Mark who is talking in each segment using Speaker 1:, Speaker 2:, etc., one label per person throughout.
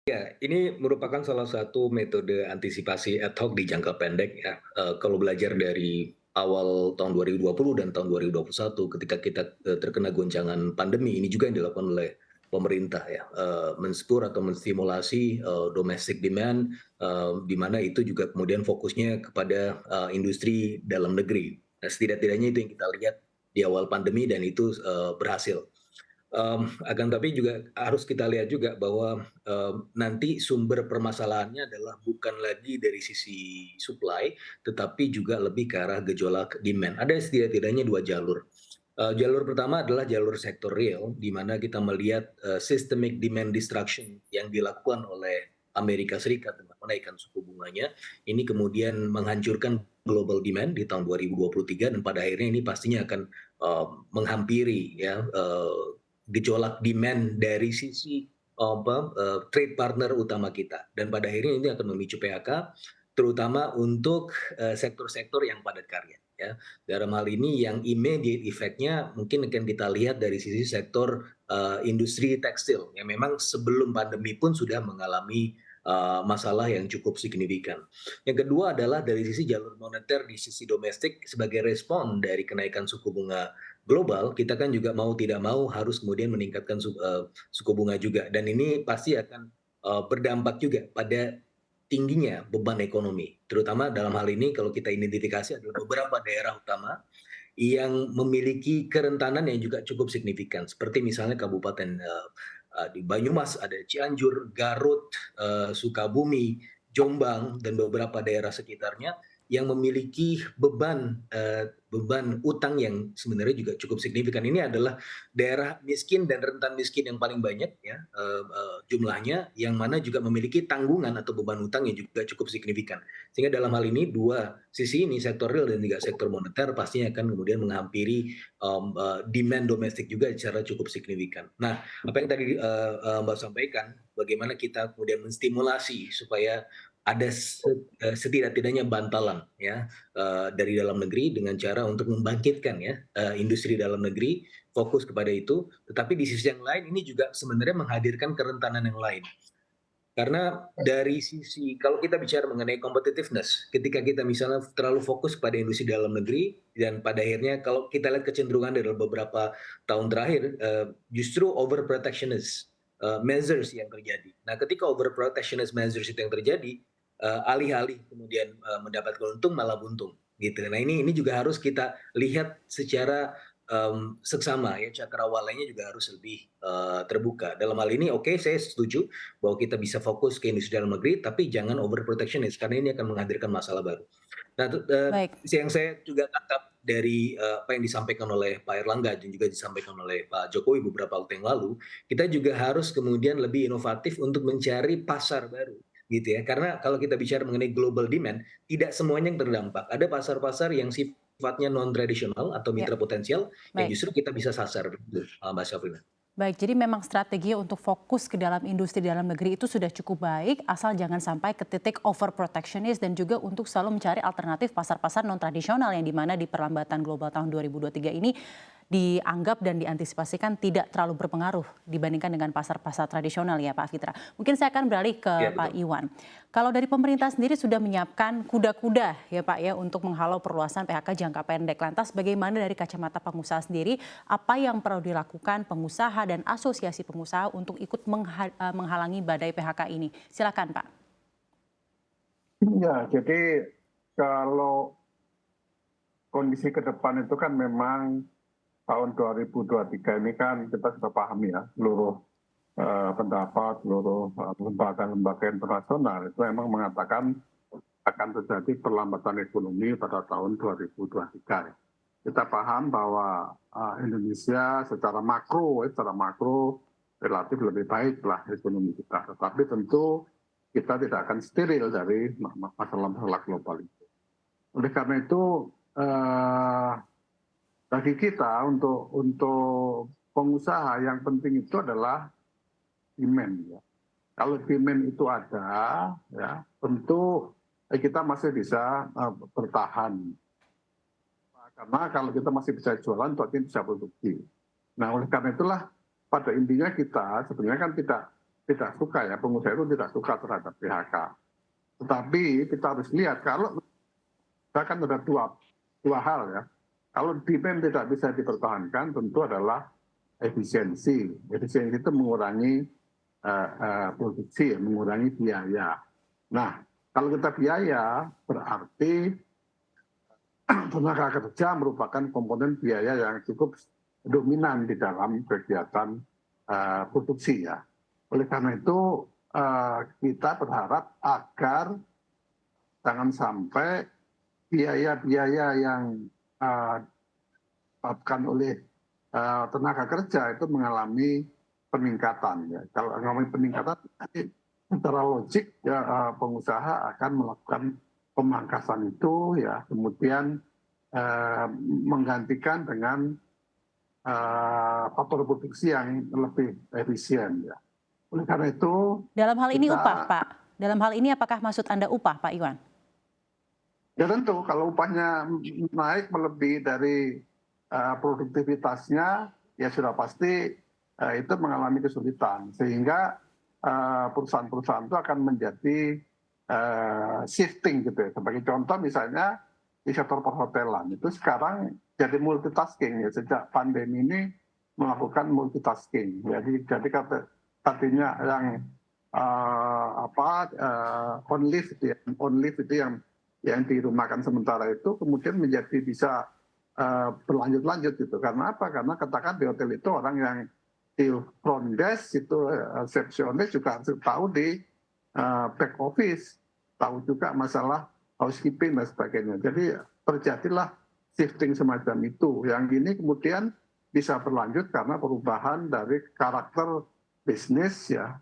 Speaker 1: Ya, ini merupakan salah satu metode antisipasi ad hoc di jangka pendek ya, kalau belajar dari awal tahun 2020 dan tahun 2021 ketika kita, terkena goncangan pandemi, ini juga yang dilakukan oleh pemerintah ya, atau menstimulasi, domestic demand, di mana itu juga kemudian fokusnya kepada, industri dalam negeri. Nah, setidak-tidaknya itu yang kita lihat di awal pandemi dan itu, berhasil. Akan tapi juga harus kita lihat juga bahwa, nanti sumber permasalahannya adalah bukan lagi dari sisi supply, tetapi juga lebih ke arah gejolak demand. Ada setidak-tidaknya 2 jalur. Jalur pertama adalah jalur sektor real, di mana kita melihat, systemic demand destruction yang dilakukan oleh Amerika Serikat dengan menaikkan suku bunganya, ini kemudian menghancurkan global demand di tahun 2023 dan pada akhirnya ini pastinya akan, menghampiri ya, gejolak demand dari sisi trade partner utama kita dan pada akhirnya ini akan memicu PHK terutama untuk, sektor-sektor yang padat karya ya. Dalam hal ini yang immediate effect-nya mungkin akan kita lihat dari sisi sektor, industri tekstil yang memang sebelum pandemi pun sudah mengalami, masalah yang cukup signifikan. Yang kedua adalah dari sisi jalur moneter di sisi domestik sebagai respon dari kenaikan suku bunga global, kita kan juga mau tidak mau harus kemudian meningkatkan suku bunga juga dan ini pasti akan, berdampak juga pada tingginya beban ekonomi. Terutama dalam hal ini kalau kita identifikasi ada beberapa daerah utama yang memiliki kerentanan yang juga cukup signifikan. Seperti misalnya kabupaten, di Banyumas ada Cianjur, Garut, Sukabumi, Jombang, dan beberapa daerah sekitarnya yang memiliki beban utang yang sebenarnya juga cukup signifikan. Ini adalah daerah miskin dan rentan miskin yang paling banyak ya, jumlahnya, yang mana juga memiliki tanggungan atau beban utang yang juga cukup signifikan. Sehingga dalam hal ini dua sisi ini, sektor real dan juga sektor moneter pastinya akan kemudian menghampiri, demand domestik juga secara cukup signifikan. Nah, apa yang tadi, Mbak sampaikan, bagaimana kita kemudian menstimulasi supaya ada setidak-tidaknya bantalan ya, dari dalam negeri dengan cara untuk membangkitkan ya, industri dalam negeri, fokus kepada itu, tetapi di sisi yang lain ini juga sebenarnya menghadirkan kerentanan yang lain. Karena dari sisi kalau kita bicara mengenai competitiveness, ketika kita misalnya terlalu fokus pada industri dalam negeri dan pada akhirnya kalau kita lihat kecenderungan dalam beberapa tahun terakhir, justru over protectionist, measures yang terjadi. Nah, ketika over protectionist measures itu yang terjadi, alih-alih kemudian, mendapatkan untung malah buntung, gitu. Nah, ini juga harus kita lihat secara, seksama ya, cakrawalanya juga harus lebih, terbuka. Dalam hal ini oke, saya setuju bahwa kita bisa fokus ke industri dalam negeri, tapi jangan over protectionist karena ini akan menghadirkan masalah baru. Nah,
Speaker 2: Baik.
Speaker 1: yang saya juga tangkap dari, apa yang disampaikan oleh Pak Erlangga dan juga disampaikan oleh Pak Jokowi beberapa waktu yang lalu, kita juga harus kemudian lebih inovatif untuk mencari pasar baru, gitu ya. Karena kalau kita bicara mengenai global demand, tidak semuanya yang terdampak. Ada pasar-pasar yang sifatnya non tradisional atau
Speaker 2: Ya,
Speaker 1: mitra potensial yang
Speaker 2: baik.
Speaker 1: justru kita bisa sasar, gitu, Mbak Syafrina.
Speaker 2: Baik, jadi memang strategi untuk fokus ke dalam industri dalam negeri itu sudah cukup baik, asal jangan sampai ke titik over protectionist dan juga untuk selalu mencari alternatif pasar-pasar non tradisional yang dimana di perlambatan global tahun 2023 ini dianggap dan diantisipasikan tidak terlalu berpengaruh dibandingkan dengan pasar-pasar tradisional ya Pak Fitra. Mungkin saya akan beralih
Speaker 1: Iya,
Speaker 2: ke Pak
Speaker 1: betul.
Speaker 2: Iwan. Kalau dari pemerintah sendiri sudah menyiapkan kuda-kuda ya Pak ya untuk menghalau perluasan PHK jangka pendek. Lantas bagaimana dari kacamata pengusaha sendiri, apa yang perlu dilakukan pengusaha dan asosiasi pengusaha untuk ikut menghalangi badai PHK ini? Silakan Pak.
Speaker 3: Ya, jadi kalau kondisi ke depan itu kan memang tahun 2023 ini kan kita sudah pahami ya, seluruh pendapat, seluruh lembaga-lembaga internasional itu memang mengatakan akan terjadi perlambatan ekonomi pada tahun 2023. Kita paham bahwa Indonesia secara makro relatif lebih baik lah ekonomi kita. Tetapi tentu kita tidak akan steril dari masalah-masalah global itu. Oleh karena itu bagi kita untuk pengusaha yang penting itu adalah demand ya. Kalau demand itu ada ya tentu kita masih bisa bertahan. Karena kalau kita masih bisa jualan, berarti bisa produksi. Nah, oleh karena itulah pada intinya kita sebenarnya kan tidak tidak suka ya, pengusaha itu tidak suka terhadap PHK. Tetapi kita harus lihat kalau kan ada dua hal ya. Kalau demand tidak bisa dipertahankan, tentu adalah efisiensi. Efisiensi itu mengurangi produksi, mengurangi biaya. Nah, kalau kita biaya berarti tenaga kerja merupakan komponen biaya yang cukup dominan di dalam kegiatan produksi ya. Oleh karena itu kita berharap agar jangan sampai biaya-biaya yang disebabkan oleh tenaga kerja itu mengalami peningkatan. Ya. Kalau mengalami peningkatan, secara logik ya, pengusaha akan melakukan pemangkasan itu, ya, kemudian menggantikan dengan faktor produksi yang lebih efisien. Ya. Oleh karena itu,
Speaker 2: dalam hal ini upah, Pak. Dalam hal ini apakah maksud Anda upah, Pak Iwan?
Speaker 3: Ya tentu, kalau upahnya naik melebihi dari produktivitasnya, ya sudah pasti itu mengalami kesulitan. Sehingga perusahaan-perusahaan itu akan menjadi shifting gitu ya. Sebagai contoh misalnya di sektor perhotelan, itu sekarang jadi multitasking ya. Sejak pandemi ini melakukan multitasking. Jadi tadinya yang on leave itu yang dirumahkan sementara itu kemudian menjadi bisa berlanjut-lanjut gitu. Karena apa? Karena katakan di hotel itu orang yang di front desk itu resepsionis juga harus tahu di back office, tahu juga masalah housekeeping dan sebagainya. Jadi terjadilah shifting semacam itu. Yang ini kemudian bisa berlanjut karena perubahan dari karakter bisnis ya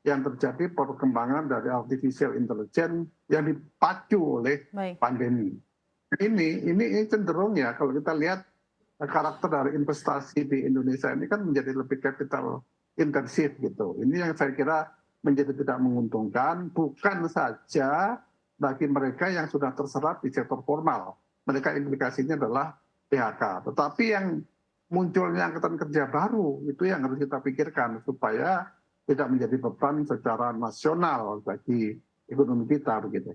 Speaker 3: yang terjadi perkembangan dari artificial intelligence yang dipacu oleh pandemi. Ini cenderung ya kalau kita lihat karakter dari investasi di Indonesia ini kan menjadi lebih capital intensif gitu. Ini yang saya kira menjadi tidak menguntungkan, bukan saja bagi mereka yang sudah terserap di sektor formal. Mereka implikasinya adalah PHK. Tetapi yang munculnya angkatan kerja baru itu yang harus kita pikirkan supaya tidak menjadi beban secara nasional bagi ekonomi kita begitu.